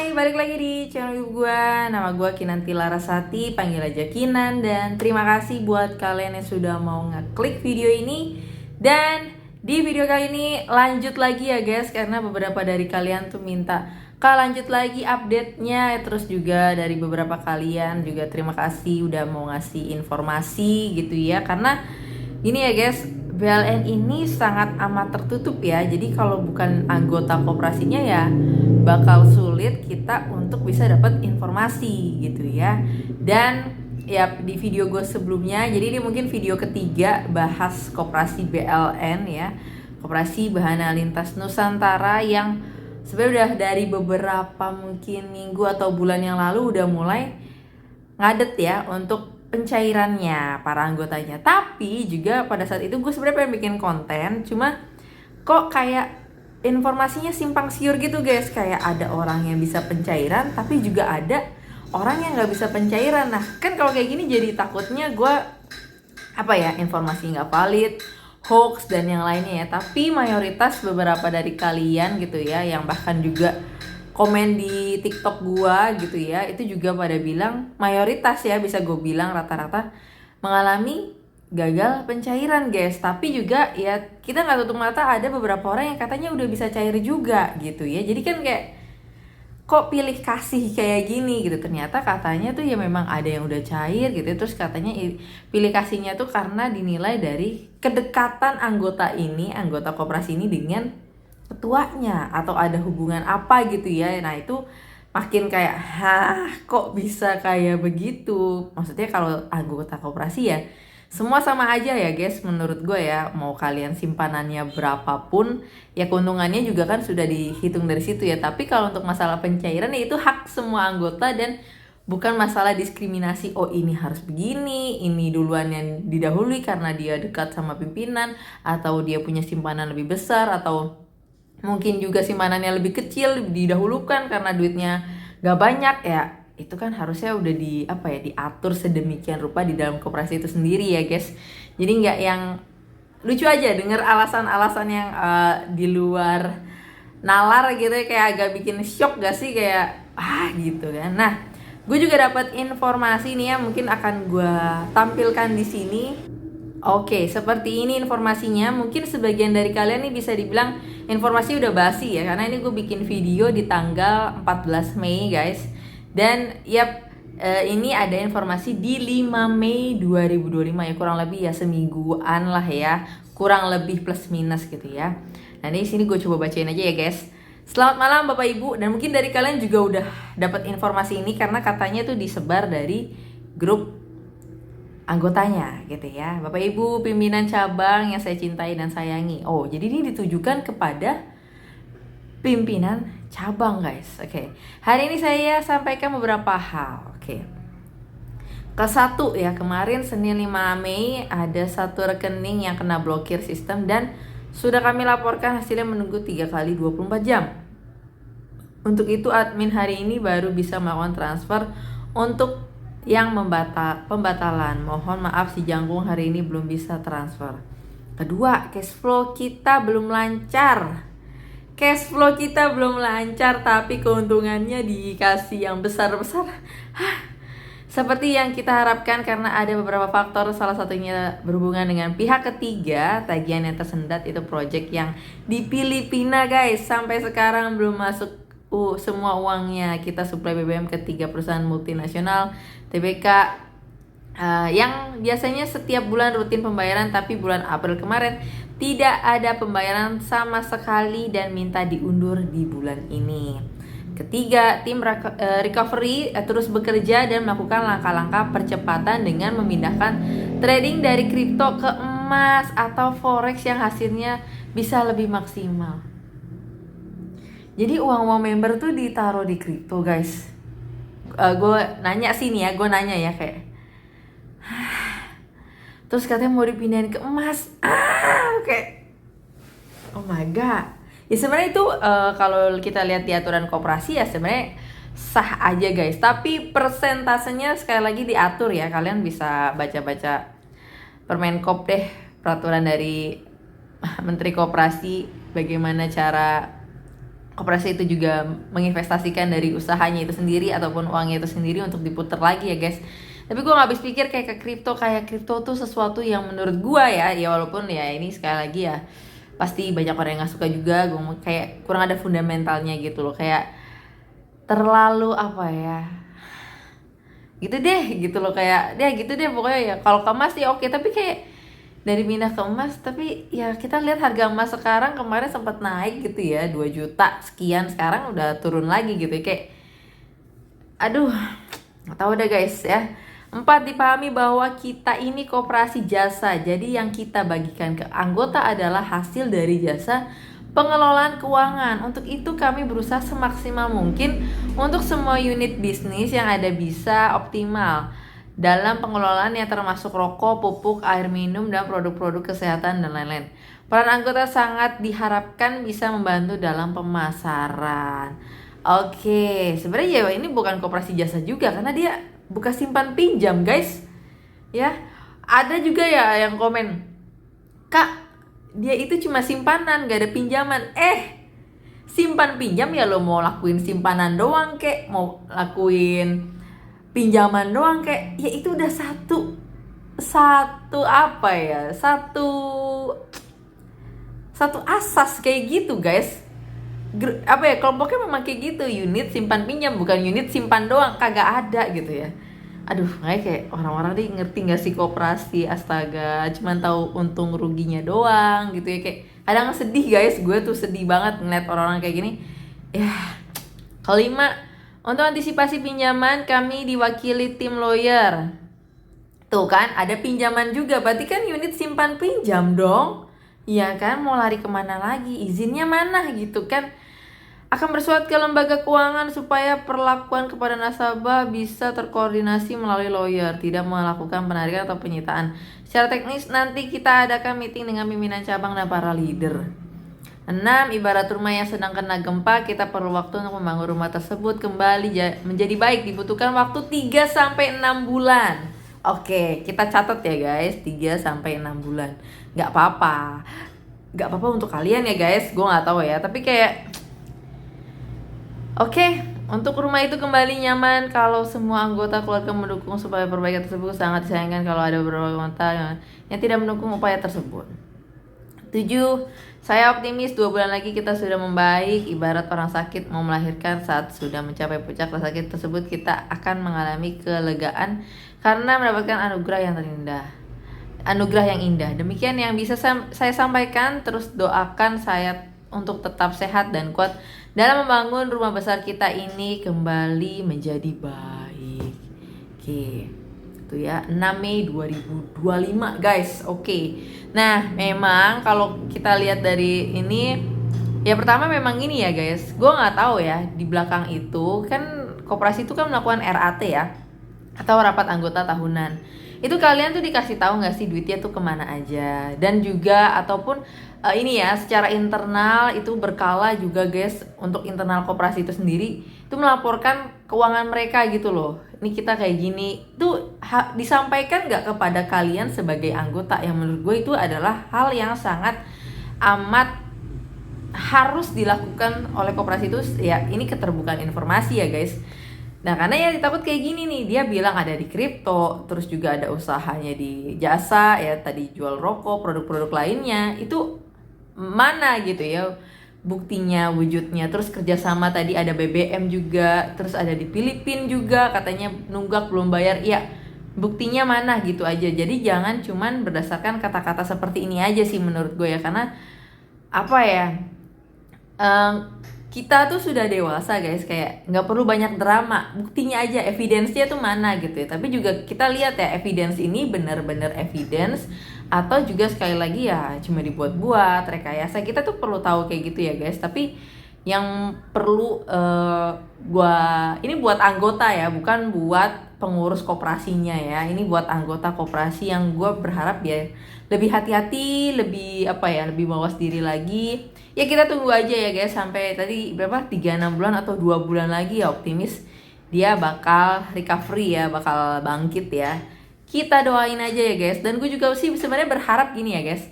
Hai, balik lagi di channel YouTube gue. Nama gue Kinanti Larasati, panggil aja Kinan. Dan terima kasih buat kalian yang sudah mau ngeklik video ini. Dan di video kali ini lanjut lagi ya guys, karena beberapa dari kalian tuh minta Kak lanjut lagi update-nya. Terus juga dari beberapa kalian juga terima kasih udah mau ngasih informasi gitu ya. Karena gini ya guys, BLN ini sangat amat tertutup ya. Jadi kalau bukan anggota koperasinya ya bakal sulit kita untuk bisa dapat informasi gitu ya. Dan ya di video gue sebelumnya, jadi ini mungkin video ketiga bahas koperasi BLN ya, Koperasi Bahana Lintas Nusantara, yang sebenarnya udah dari beberapa mungkin minggu atau bulan yang lalu udah mulai ngadet ya untuk pencairannya para anggotanya. Tapi juga pada saat itu gue sebenarnya pengen bikin konten, cuma kok kayak informasinya simpang siur gitu guys. Kayak ada orang yang bisa pencairan tapi juga ada orang yang nggak bisa pencairan. Nah kan kalau kayak gini jadi takutnya gue informasi nggak valid, hoax dan yang lainnya ya. Tapi mayoritas beberapa dari kalian gitu ya, yang bahkan juga komen di TikTok gua gitu ya, itu juga pada bilang, mayoritas ya bisa gue bilang rata-rata mengalami gagal pencairan guys. Tapi juga ya kita nggak tutup mata ada beberapa orang yang katanya udah bisa cair juga gitu ya. Jadi kan kayak kok pilih kasih kayak gini gitu. Ternyata katanya tuh ya memang ada yang udah cair gitu. Terus katanya pilih kasihnya tuh karena dinilai dari kedekatan anggota koperasi ini dengan ketuanya, atau ada hubungan apa gitu ya. Nah itu makin kayak kok bisa kayak begitu. Maksudnya kalau anggota koperasi ya semua sama aja ya guys menurut gue ya. Mau kalian simpanannya berapapun ya keuntungannya juga kan sudah dihitung dari situ ya. Tapi kalau untuk masalah pencairan ya itu hak semua anggota dan bukan masalah diskriminasi. Oh ini harus begini, ini duluan yang didahului karena dia dekat sama pimpinan, atau dia punya simpanan lebih besar, atau mungkin juga simpanannya lebih kecil didahulukan karena duitnya gak banyak ya. Itu kan harusnya udah diatur sedemikian rupa di dalam koperasi itu sendiri ya guys. Jadi nggak yang lucu aja denger alasan-alasan yang di luar nalar gitu ya, kayak agak bikin shock gak sih, kayak gitu kan. Nah gue juga dapat informasi nih ya, mungkin akan gue tampilkan di sini. Oke, seperti ini informasinya. Mungkin sebagian dari kalian nih bisa dibilang informasi udah basi ya, karena ini gue bikin video di tanggal 14 Mei guys. Dan ini ada informasi di 5 Mei 2025 ya, kurang lebih ya semingguan lah ya, kurang lebih plus minus gitu ya. Nah di sini gue coba bacain aja ya guys. Selamat malam Bapak Ibu, dan mungkin dari kalian juga udah dapat informasi ini karena katanya tuh disebar dari grup anggotanya gitu ya. Bapak Ibu pimpinan cabang yang saya cintai dan sayangi. Oh jadi ini ditujukan kepada pimpinan cabang guys. Oke. Hari ini saya sampaikan beberapa hal. Oke. Ke-1 ya, kemarin Senin 5 Mei ada satu rekening yang kena blokir sistem dan sudah kami laporkan, hasilnya menunggu 3 kali 24 jam. Untuk itu admin hari ini baru bisa melakukan transfer untuk yang pembatalan. Mohon maaf si Jangkung hari ini belum bisa transfer. Kedua, cash flow kita belum lancar. Cash flow kita belum lancar, tapi keuntungannya dikasih yang besar-besar. Seperti yang kita harapkan karena ada beberapa faktor, salah satunya berhubungan dengan pihak ketiga. Tagihan yang tersendat itu project yang di Filipina guys. Sampai sekarang belum masuk semua uangnya. Kita suplai BBM ke 3 perusahaan multinasional TBK yang biasanya setiap bulan rutin pembayaran, tapi bulan April kemarin tidak ada pembayaran sama sekali dan minta diundur di bulan ini. Ketiga, tim recovery terus bekerja dan melakukan langkah-langkah percepatan dengan memindahkan trading dari kripto ke emas atau forex yang hasilnya bisa lebih maksimal. Jadi uang-uang member tuh ditaruh di kripto guys. Gue nanya ya kayak terus katanya mau dipindahin ke emas. Kayak oh my god. Ya sebenarnya itu kalau kita lihat di aturan koperasi ya sebenarnya sah aja guys. Tapi persentasenya sekali lagi diatur ya. Kalian bisa baca-baca Permenkop deh, peraturan dari Menteri Koperasi, bagaimana cara koperasi itu juga menginvestasikan dari usahanya itu sendiri ataupun uangnya itu sendiri untuk diputar lagi ya guys. Tapi gue gak habis pikir kayak kripto tuh sesuatu yang menurut gue ya walaupun ya ini sekali lagi ya pasti banyak orang yang gak suka juga, gue kayak kurang ada fundamentalnya gitu loh, kayak terlalu apa ya gitu deh gitu loh, kayak dia gitu deh pokoknya ya. Kalau ke emas sih oke, tapi kayak dari pindah ke emas, tapi ya kita lihat harga emas sekarang kemarin sempat naik gitu ya 2 juta sekian, sekarang udah turun lagi gitu ya, kayak aduh nggak tahu deh guys ya. 4, dipahami bahwa kita ini koperasi jasa, jadi yang kita bagikan ke anggota adalah hasil dari jasa pengelolaan keuangan. Untuk itu kami berusaha semaksimal mungkin untuk semua unit bisnis yang ada bisa optimal dalam pengelolaan yang termasuk rokok, pupuk, air minum, dan produk-produk kesehatan dan lain-lain. Peran anggota sangat diharapkan bisa membantu dalam pemasaran. Oke, sebenarnya ya ini bukan koperasi jasa juga karena dia bukan simpan pinjam guys. Ya, ada juga ya yang komen, "Kak, dia itu cuma simpanan, gak ada pinjaman." Simpan pinjam ya lo mau lakuin simpanan doang kek, mau lakuin pinjaman doang kek, ya itu udah satu apa ya, satu asas kayak gitu guys. Apa ya, kelompoknya memang kayak gitu, unit simpan pinjam, bukan unit simpan doang, kagak ada gitu ya. Aduh, kayak orang-orang nih ngerti gak sih koperasi, astaga, cuman tahu untung ruginya doang gitu ya. Kayak kadang sedih guys, gue tuh sedih banget ngeliat orang-orang kayak gini ya. Kelima, untuk antisipasi pinjaman kami diwakili tim lawyer. Tuh kan, ada pinjaman juga, berarti kan unit simpan pinjam dong. Iya kan, mau lari kemana lagi, izinnya mana gitu kan. Akan bersurat ke lembaga keuangan supaya perlakuan kepada nasabah bisa terkoordinasi melalui lawyer, tidak melakukan penarikan atau penyitaan. Secara teknis nanti kita adakan meeting dengan pimpinan cabang dan para leader. 6, ibarat rumah yang sedang kena gempa, kita perlu waktu untuk membangun rumah tersebut kembali menjadi baik, dibutuhkan waktu 3-6 bulan. Oke, kita catat ya guys, 3-6 bulan. Gak apa-apa untuk kalian ya guys, gue gak tahu ya, tapi kayak oke, untuk rumah itu kembali nyaman kalau semua anggota keluarga mendukung supaya perbaikan tersebut, sangat disayangkan kalau ada beberapa anggota yang tidak mendukung upaya tersebut. 7, saya optimis 2 bulan lagi kita sudah membaik, ibarat orang sakit mau melahirkan, saat sudah mencapai puncak sakit tersebut kita akan mengalami kelegaan karena mendapatkan anugerah yang indah. Demikian yang bisa saya sampaikan, terus doakan saya untuk tetap sehat dan kuat dalam membangun rumah besar kita ini kembali menjadi baik. Oke, itu ya 6 Mei 2025 guys. Oke, nah memang kalau kita lihat dari ini, ya pertama memang ini ya guys, gue nggak tahu ya di belakang itu kan koperasi itu kan melakukan RAT ya, atau rapat anggota tahunan. Itu kalian tuh dikasih tahu nggak sih duitnya tuh kemana aja, dan juga ataupun ini ya secara internal itu berkala juga guys, untuk internal koperasi itu sendiri itu melaporkan keuangan mereka gitu loh. Ini kita kayak gini tuh disampaikan nggak kepada kalian sebagai anggota, yang menurut gue itu adalah hal yang sangat amat harus dilakukan oleh koperasi itu ya. Ini keterbukaan informasi ya guys. Nah karena ya takut kayak gini nih, dia bilang ada di kripto, terus juga ada usahanya di jasa ya, tadi jual rokok, produk-produk lainnya, itu mana gitu ya buktinya, wujudnya. Terus kerjasama tadi ada BBM juga, terus ada di Filipina juga katanya nunggak belum bayar, ya buktinya mana gitu aja. Jadi jangan cuman berdasarkan kata-kata seperti ini aja sih menurut gue ya, karena apa ya, kita tuh sudah dewasa guys, kayak nggak perlu banyak drama, buktinya aja, evidence-nya tuh mana gitu ya. Tapi juga kita lihat ya, evidence ini benar-benar evidence atau juga sekali lagi ya cuma dibuat-buat, rekayasa. Kita tuh perlu tahu kayak gitu ya guys. Tapi yang perlu ini buat anggota ya, bukan buat pengurus koperasinya ya. Ini buat anggota koperasi yang gue berharap dia lebih hati-hati, lebih lebih mawas diri lagi. Ya kita tunggu aja ya guys, sampai tadi berapa, 3-6 bulan atau 2 bulan lagi ya, optimis dia bakal recovery ya, bakal bangkit ya. Kita doain aja ya guys. Dan gue juga sih sebenarnya berharap gini ya guys,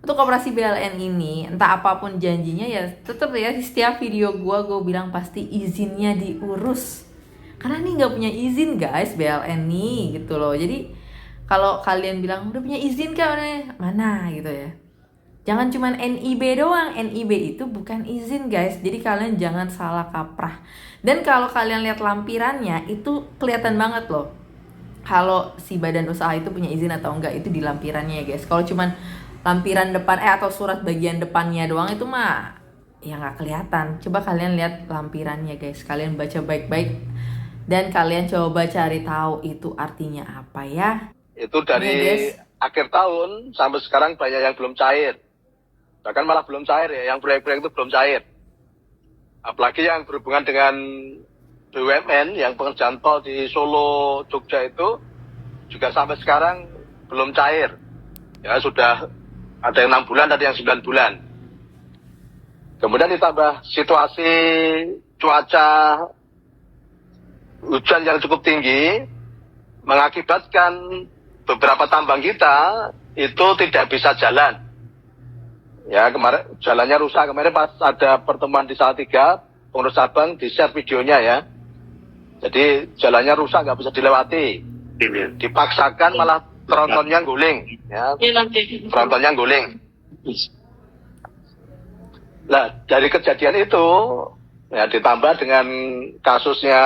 untuk koperasi BLN ini, entah apapun janjinya ya tetap ya di setiap video gue bilang pasti izinnya diurus. Karena ini nggak punya izin guys BLN nih gitu loh. Jadi kalau kalian bilang udah punya izin kan mana gitu ya. Jangan cuman NIB doang, NIB itu bukan izin guys. Jadi kalian jangan salah kaprah. Dan kalau kalian lihat lampirannya itu kelihatan banget loh. Kalau si badan usaha itu punya izin atau enggak itu di lampirannya ya guys. Kalau cuman lampiran depan atau surat bagian depannya doang itu mah ya nggak kelihatan. Coba kalian lihat lampirannya guys, kalian baca baik-baik dan kalian coba cari tahu itu artinya apa ya. Itu dari akhir tahun sampai sekarang banyak yang belum cair, bahkan malah belum cair ya, yang proyek-proyek itu belum cair. Apalagi yang berhubungan dengan BUMN, yang pengerjaan tol di Solo, Jogja itu juga sampai sekarang belum cair. Ya sudah ada yang 6 bulan, ada yang 9 bulan. Kemudian ditambah situasi cuaca hujan yang cukup tinggi, mengakibatkan beberapa tambang kita itu tidak bisa jalan. Ya kemarin jalannya rusak. Kemarin pas ada pertemuan di Salatiga, pengurus cabang di-share videonya ya. Jadi jalannya rusak, nggak bisa dilewati. Dipaksakan malah trontonnya guling, ya. Trontonnya guling. Nah, dari kejadian itu, ya ditambah dengan kasusnya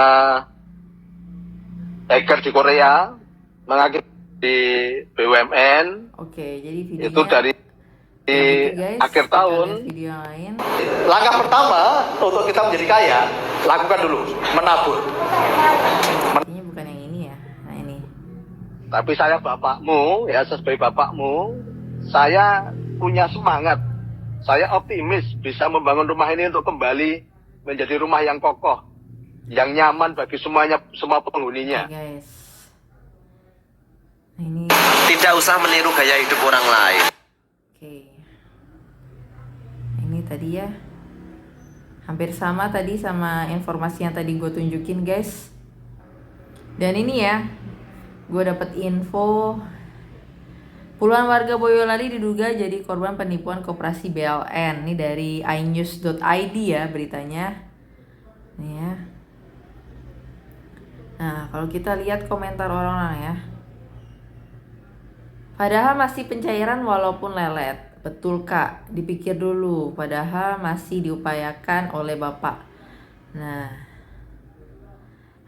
hacker di Korea, mengakibatkan di BUMN. Oke, jadi videonya itu dari guys, akhir tahun. Video lain. Langkah pertama untuk kita menjadi kaya, lakukan dulu, menabur. Ini bukan yang ini ya. Nah ini. Tapi saya bapakmu, ya sebagai bapakmu, saya punya semangat. Saya optimis bisa membangun rumah ini untuk kembali menjadi rumah yang kokoh, yang nyaman bagi semua penghuninya. Oke, guys. Nah, ini. Tidak usah meniru gaya hidup orang lain. Oke. Ini tadi ya. Hampir sama tadi sama informasi yang tadi gue tunjukin guys. Dan ini ya, gue dapet info puluhan warga Boyolali diduga jadi korban penipuan koperasi BLN. Ini dari inews.id ya beritanya. Nih ya. Nah, kalau kita lihat komentar orang-orang ya. Padahal masih pencairan walaupun lelet. Betul kak, dipikir dulu. Padahal masih diupayakan oleh bapak. Nah,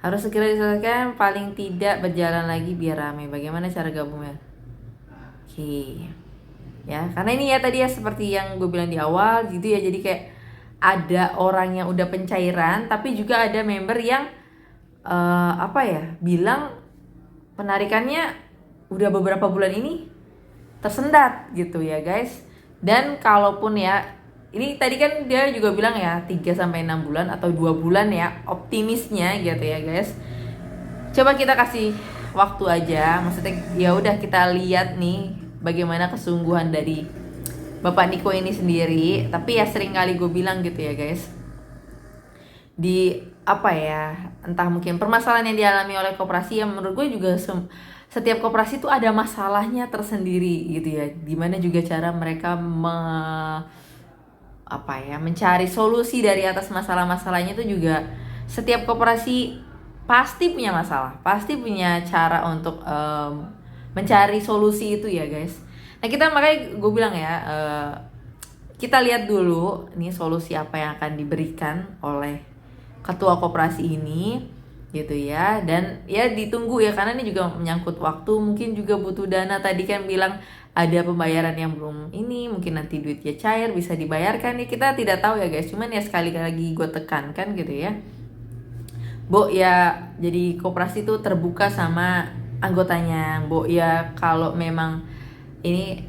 harus segera diselesaikan, paling tidak berjalan lagi biar ramai. Bagaimana cara gabungnya? Oke. Ya, karena ini ya tadi ya seperti yang gue bilang di awal gitu ya. Jadi kayak ada orang yang udah pencairan, tapi juga ada member yang bilang penarikannya udah beberapa bulan ini tersendat gitu ya guys. Dan kalaupun ya ini tadi kan dia juga bilang ya 3-6 bulan atau 2 bulan ya optimisnya gitu ya guys. Coba kita kasih waktu aja, maksudnya ya udah kita lihat nih bagaimana kesungguhan dari Bapak Niko ini sendiri. Tapi ya sering kali gue bilang gitu ya guys, di entah mungkin permasalahan yang dialami oleh koperasi yang menurut gue juga setiap koperasi itu ada masalahnya tersendiri gitu ya. Dimana juga cara mereka mencari solusi dari atas masalah-masalahnya itu juga setiap koperasi pasti punya masalah, pasti punya cara untuk mencari solusi itu ya guys. Nah kita makanya gue bilang ya, kita lihat dulu nih solusi apa yang akan diberikan oleh ketua koperasi ini gitu ya. Dan ya ditunggu ya, karena ini juga menyangkut waktu, mungkin juga butuh dana. Tadi kan bilang ada pembayaran yang belum ini, mungkin nanti duitnya cair bisa dibayarkan ya, kita tidak tahu ya guys. Cuman ya sekali lagi gue tekankan gitu ya, ya jadi koperasi itu terbuka sama anggotanya. Ya kalau memang ini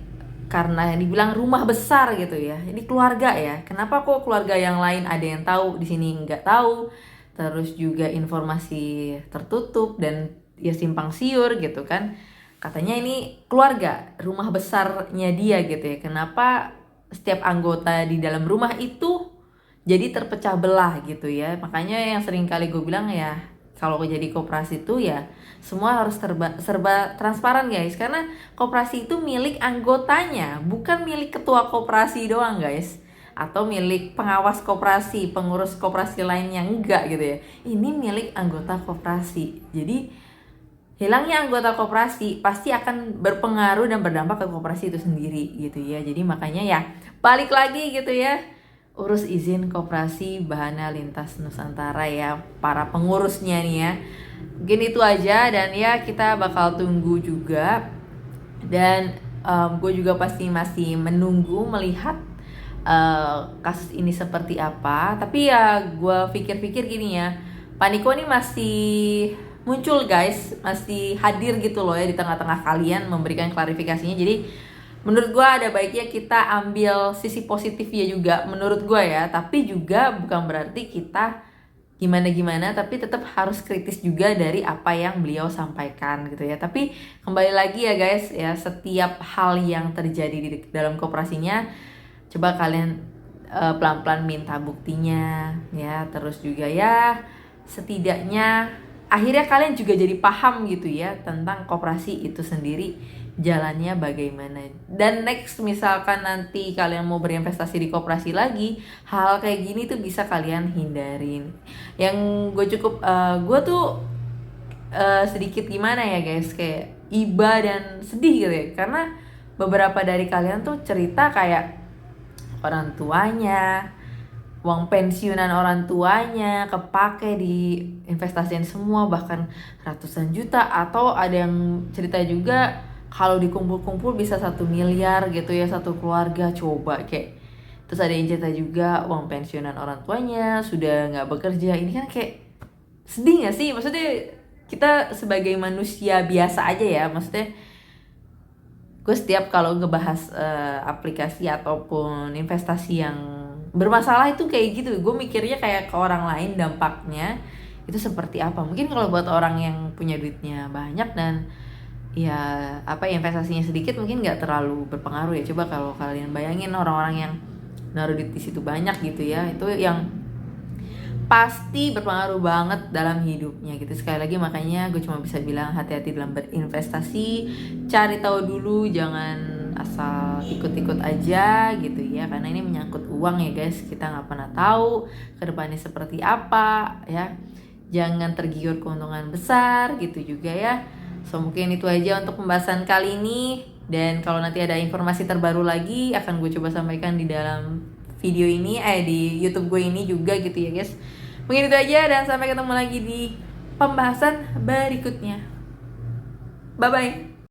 karena dibilang rumah besar gitu ya, ini keluarga ya, kenapa kok keluarga yang lain ada yang tahu, di sini nggak tahu. Terus juga informasi tertutup dan ya simpang siur gitu kan. Katanya ini keluarga, rumah besarnya dia gitu ya. Kenapa setiap anggota di dalam rumah itu jadi terpecah belah gitu ya. Makanya yang sering kali gue bilang ya, kalau jadi koperasi itu ya semua harus serba transparan guys, karena koperasi itu milik anggotanya, bukan milik ketua koperasi doang guys, atau milik pengawas koperasi, pengurus koperasi lainnya, enggak gitu ya. Ini milik anggota koperasi. Jadi hilangnya anggota koperasi pasti akan berpengaruh dan berdampak ke koperasi itu sendiri gitu ya. Jadi makanya ya balik lagi gitu ya, urus izin koperasi Bahana Lintas Nusantara ya, para pengurusnya nih ya. Mungkin itu aja, dan ya kita bakal tunggu juga. Dan gue juga pasti masih menunggu melihat kasus ini seperti apa. Tapi ya gue pikir-pikir gini ya, Pak Niko ini masih muncul guys, masih hadir gitu loh ya di tengah-tengah kalian memberikan klarifikasinya. Jadi menurut gue ada baiknya kita ambil sisi positifnya juga menurut gue ya. Tapi juga bukan berarti kita gimana-gimana, tapi tetap harus kritis juga dari apa yang beliau sampaikan gitu ya. Tapi kembali lagi ya guys ya, setiap hal yang terjadi di dalam koperasinya, coba kalian pelan-pelan minta buktinya ya. Terus juga ya setidaknya akhirnya kalian juga jadi paham gitu ya tentang koperasi itu sendiri, jalannya bagaimana. Dan next misalkan nanti kalian mau berinvestasi di koperasi lagi, hal kayak gini tuh bisa kalian hindarin. Yang gue tuh sedikit gimana ya guys, kayak iba dan sedih gitu ya, karena beberapa dari kalian tuh cerita kayak orang tuanya, uang pensiunan orang tuanya kepake di investasiin semua, bahkan ratusan juta, atau ada yang cerita juga kalau dikumpul-kumpul bisa 1 miliar gitu ya satu keluarga, coba kayak. Terus ada yang cerita juga uang pensiunan orang tuanya sudah nggak bekerja. Ini kan kayak sedih nggak sih? Maksudnya kita sebagai manusia biasa aja ya, maksudnya gue setiap kalau ngebahas aplikasi ataupun investasi yang bermasalah itu kayak gitu, gue mikirnya kayak ke orang lain dampaknya itu seperti apa. Mungkin kalau buat orang yang punya duitnya banyak dan ya investasinya sedikit mungkin nggak terlalu berpengaruh ya. Coba kalau kalian bayangin orang-orang yang naruh duit di situ banyak gitu ya, itu yang pasti berpengaruh banget dalam hidupnya gitu. Sekali lagi makanya gue cuma bisa bilang hati-hati dalam berinvestasi, cari tahu dulu, jangan asal ikut-ikut aja gitu ya, karena ini menyangkut uang ya guys, kita nggak pernah tahu ke depannya seperti apa ya. Jangan tergiur keuntungan besar gitu juga ya. So mungkin itu aja untuk pembahasan kali ini, dan kalau nanti ada informasi terbaru lagi akan gue coba sampaikan di dalam video ini di YouTube gue ini juga gitu ya guys. Mungkin itu aja, dan sampai ketemu lagi di pembahasan berikutnya. Bye bye.